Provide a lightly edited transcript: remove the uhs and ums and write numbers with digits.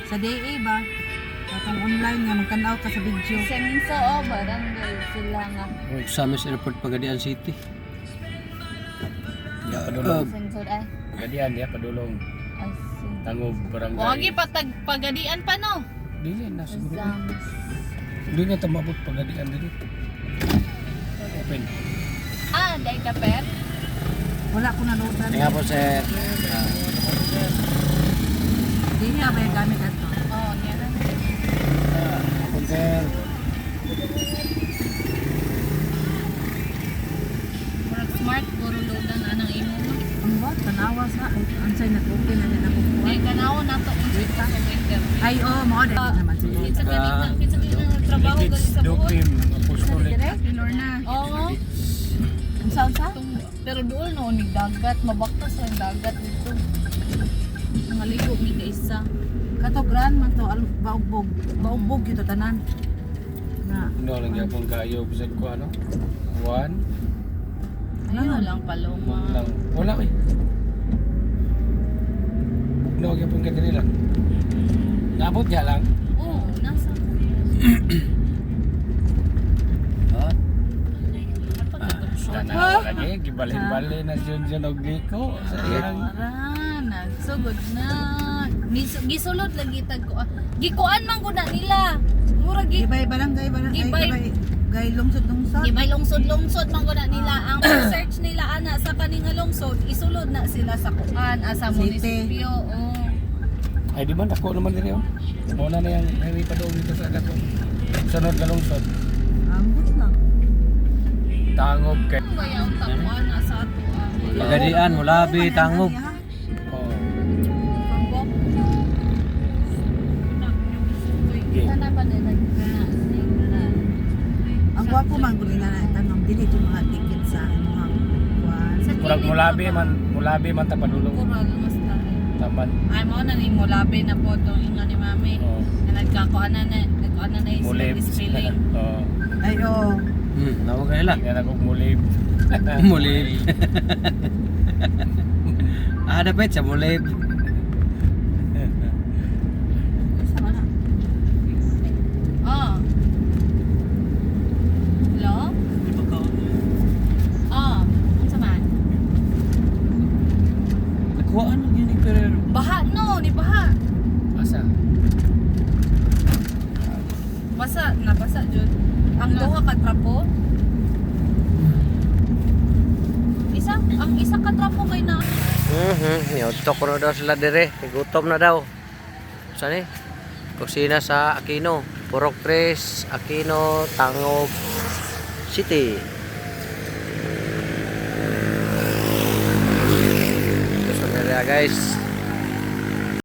Sa DA ba? Katong online nga magtanaw ka sa video. Senso barangay sila nga. Samis Airport Pagadian City. Dia padulong. Senso ay. Pagadian dia padulong. Ay, Tangob barangay. Wagi patag pagadian pa no. Dili na siguro. Zamis. Dili na tamabot pagadian dili. Open. Dahil ka per? Wala ko nanodan. Nga po sir. Di niya ba yung gamit ato? Oo, niya lang. Open sir. Murag smart guro loadan anang imo mo. Ang ba? Tanawa sa ansay nag-open na nila Ay kukuha. ganaw nato kung sa winter. Ay, mo din naman siguro. Kinsa kanina trabaho gali sa buhok. Dopim apostolic. Lorna. Oo. Ang sa? Pero doon no ni dagat, mabaktas lang dagat dito. Nangaligo mi ka isa. Kato gran man to baugbog. Baugbog ito tanan. Na. No lang gyapon kayo bisag ko ano. One. Ayun lang paloma. Lang. Wala eh. No gyapon ka diri lang. Nabot ya lang. Oo, nasa. Tanaw lagi gibalhin-balhin na John og Liko sa iyang Nagsugod na. Gisulod lagi tag ko. Gikuan man ko na nila. Mura Gibay barangay Gibay. Gay lungsod. Gibay lungsod man ko na nila. Ang search nila ana sa kaning lungsod, isulod na sila sa kuan sa City. munisipyo. Oh. ay di man ako naman diri oh. Mo na yang highway pa doon dito sa gato. Sunod na lungsod. Ambot lang. Tangob kay. Kaya ang takuan na sa ato. Pagadian, Mulabi, Tangob. Oh. Sana ba na Ang gwapo man gud nila na tanong dili ito mga ticket sa imong kuan. Murag mulabi man ta padulong. Kural mas tayo. Taman. Ay mo na ni mulabi na po itong inga ni mami. Oh. Na nagkakuan na yung Mulib. spelling. Oh. Ay Nawag nila. Yan ako mulib. Mulib. Dapat sa mulib. sama na. Oh. Hello? Oh. Ano sa man? Nakuhaan mo yun yung perero. Baha no, ni baha. Asa? Basa, nabasa jud. Ang duha ka trapo. Ang isa ka trapo kay na. Niutok ko na daw sila dire. Gutom na daw. Saan eh? Kusina sa Aquino. Purok 3, Aquino, Tangob City. Gusto nila guys.